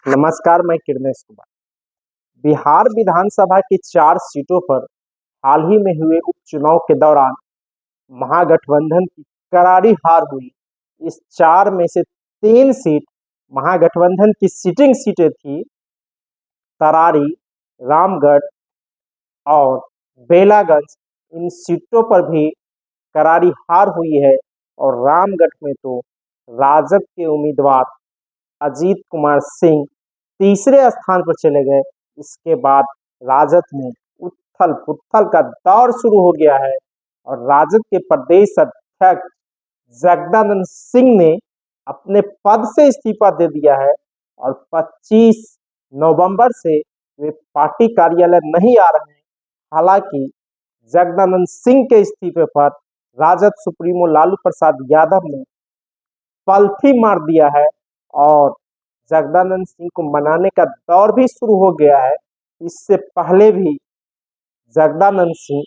नमस्कार, मैं किरणेश कुमार। बिहार विधानसभा की 4 सीटों पर हाल ही में हुए उपचुनाव के दौरान महागठबंधन की करारी हार हुई। इस 4 में से 3 सीट महागठबंधन की सिटिंग सीटें थी। तरारी, रामगढ़ और बेलागंज। इन सीटों पर भी करारी हार हुई है और रामगढ़ में तो राजद के उम्मीदवार अजीत कुमार सिंह तीसरे स्थान पर चले गए। इसके बाद राजद में उथल पुथल का दौर शुरू हो गया है और राजद के प्रदेश अध्यक्ष जगदानंद सिंह ने अपने पद से इस्तीफा दे दिया है और 25 नवंबर से वे पार्टी कार्यालय नहीं आ रहे हैं। हालांकि जगदानंद सिंह के इस्तीफे पर राजद सुप्रीमो लालू प्रसाद यादव ने पलथी मार दिया है और जगदानंद सिंह को मनाने का दौर भी शुरू हो गया है। इससे पहले भी जगदानंद सिंह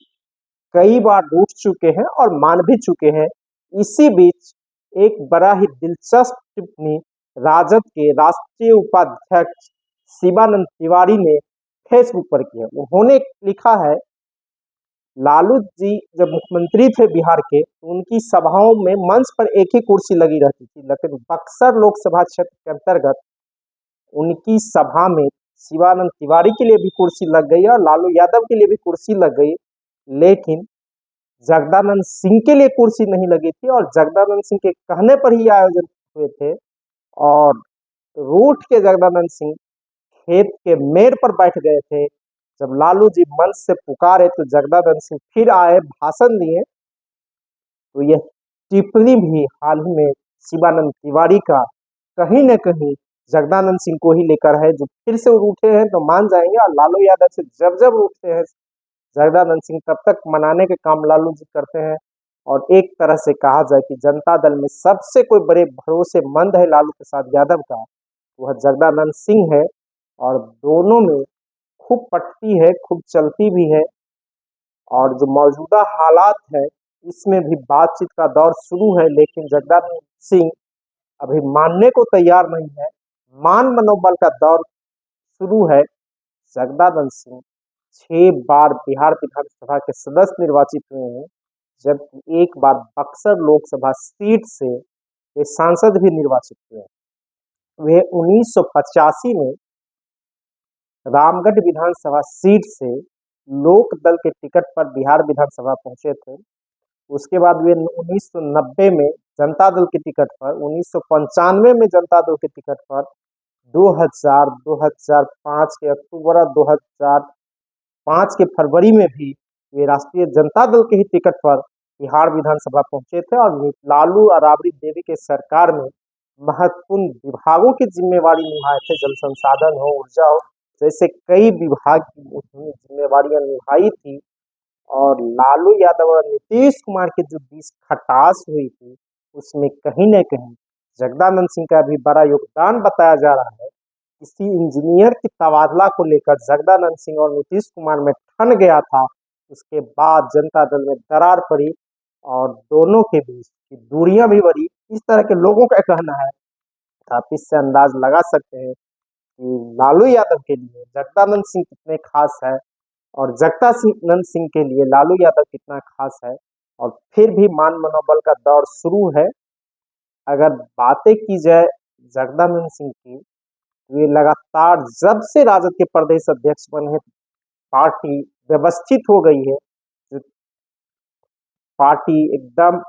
कई बार रूठ चुके हैं और मान भी चुके हैं। इसी बीच एक बड़ा ही दिलचस्प टिप्पणी राजद के राष्ट्रीय उपाध्यक्ष शिवानंद तिवारी ने फेसबुक पर किया। उन्होंने लिखा है, लालू जी जब मुख्यमंत्री थे बिहार के तो उनकी सभाओं में मंच पर एक ही कुर्सी लगी रहती थी, लेकिन बक्सर लोकसभा क्षेत्र के अंतर्गत उनकी सभा में शिवानंद तिवारी के लिए भी कुर्सी लग गई और लालू यादव के लिए भी कुर्सी लग गई, लेकिन जगदानंद सिंह के लिए कुर्सी नहीं लगी थी और जगदानंद सिंह के कहने पर ही आयोजन हुए थे। और रूठ के जगदानंद सिंह खेत के मेड़ पर बैठ गए थे। जब लालू जी मंच से पुकारे तो जगदानंद सिंह फिर आए, भाषण दिए। तो यह टिप्पणी भी हाल ही में शिवानंद तिवारी का कहीं न कहीं जगदानंद सिंह को ही लेकर है, जो फिर से रूठे हैं तो मान जाएंगे और लालू यादव से जब जब रूठते हैं जगदानंद सिंह तब तक मनाने के काम लालू जी करते हैं। और एक तरह से कहा जाए कि जनता दल में सबसे कोई बड़े भरोसेमंद है लालू प्रसाद यादव का, वह जगदानंद सिंह है और दोनों में खूब पटती है, खूब चलती भी है। और जो मौजूदा हालात है इसमें भी बातचीत का दौर शुरू है, लेकिन जगदानंद सिंह अभी मानने को तैयार नहीं है। मान मनोबल का दौर शुरू है। जगदानंद सिंह 6 बार बिहार विधानसभा के सदस्य निर्वाचित हुए हैं, जबकि एक बार बक्सर लोकसभा सीट से वे सांसद भी निर्वाचित हुए हैं। वे 1985 में रामगढ़ विधानसभा सीट से लोक दल के टिकट पर बिहार विधानसभा पहुंचे थे। उसके बाद वे 1990 में जनता दल के टिकट पर, 1995 में जनता दल के टिकट पर, 2000, 2005 के अक्टूबर और 2005 के फरवरी में भी वे राष्ट्रीय जनता दल के ही टिकट पर बिहार विधानसभा पहुंचे थे और लालू और राबड़ी देवी के सरकार में महत्वपूर्ण विभागों की जिम्मेवारी निभाए थे। जल संसाधन हो, ऊर्जा हो, जैसे कई विभाग की उन्होंने जिम्मेवारियां निभाई थी। और लालू यादव और नीतीश कुमार की जो बीच खटास हुई थी उसमें कहीं न कहीं जगदानंद सिंह का भी बड़ा योगदान बताया जा रहा है। किसी इंजीनियर की तबादला को लेकर जगदानंद सिंह और नीतीश कुमार में ठन गया था। उसके बाद जनता दल में दरार पड़ी और दोनों के बीच की दूरियां भी बढ़ी। इस तरह के लोगों का कहना है। आप इससे अंदाज लगा सकते हैं कि लालू यादव के लिए जगदानंद सिंह कितने खास है और जगदानंद सिंह के लिए लालू यादव कितना खास है। और फिर भी मान मनोबल का दौर शुरू है। अगर बातें की जाए जगदानंद सिंह की, वे लगातार जब से राजद के प्रदेश अध्यक्ष बने पार्टी व्यवस्थित हो गई है। पार्टी एकदम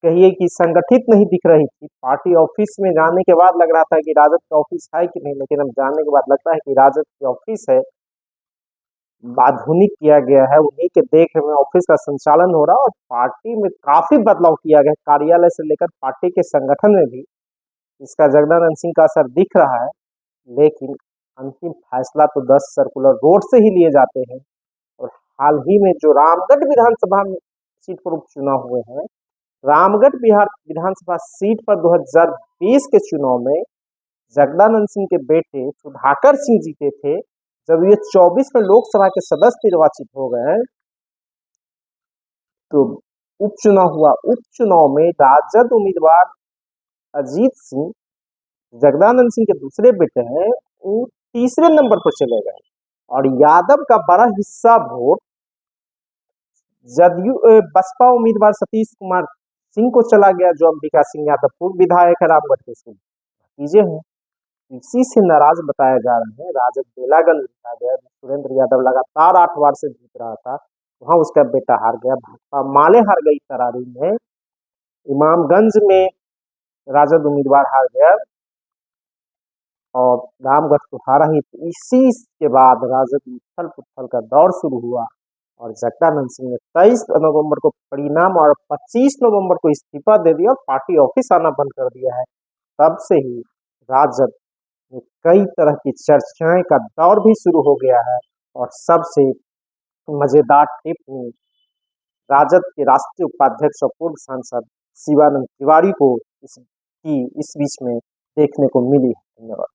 कहिए कि संगठित नहीं दिख रही थी। पार्टी ऑफिस में जाने के बाद लग रहा था कि राजद का ऑफिस है कि नहीं, लेकिन अब जाने के बाद लगता है कि राजद की ऑफिस है। आधुनिक किया गया है, उन्हीं के देख में ऑफिस का संचालन हो रहा है और पार्टी में काफी बदलाव किया गया, कार्यालय से लेकर पार्टी के संगठन में भी इसका जगदानंद सिंह का असर दिख रहा है। लेकिन अंतिम फैसला तो 10 सर्कुलर रोड से ही लिए जाते हैं। और हाल ही में जो रामगढ़ विधानसभा सीट पर उपचुनाव हुए हैं, रामगढ़ बिहार विधानसभा सीट पर 2020 के चुनाव में जगदानंद सिंह के बेटे सुधाकर सिंह जीते थे। जब ये 24 में लोकसभा के सदस्य निर्वाचित हो गए तो उपचुनाव हुआ। उपचुनाव में राजद उम्मीदवार अजीत सिंह, जगदानंद सिंह के दूसरे बेटे हैं, वो तीसरे नंबर पर चले गए और यादव का बड़ा हिस्सा वोट जदयू बसपा उम्मीदवार सतीश कुमार सिंह को चला गया, जो अंबिका सिंह यादव पूर्व विधायक है रामगढ़ के, इसको भतीजे हैं। इसी से नाराज बताया जा रहा है। राजद बेलागंज जीता गया, सुरेंद्र यादव लगातार 8 बार से जीत रहा था, वहां उसका बेटा हार गया। भाजपा माले हार गई तरारी में, इमामगंज में राजद उम्मीदवार हार गया और रामगढ़ तो हारा ही। तो इसी के बाद राजद में उथल पुथल का दौर शुरू हुआ और जगदानंद सिंह ने 23 नवंबर को परिणाम और 25 नवंबर को इस्तीफा दे दिया और पार्टी ऑफिस आना बंद कर दिया है। तब से ही राजद में कई तरह की चर्चाएं का दौर भी शुरू हो गया है और सबसे मजेदार टिप्पणी राजद के राष्ट्रीय उपाध्यक्ष और पूर्व सांसद शिवानंद तिवारी को इस बीच में देखने को मिली है। धन्यवाद।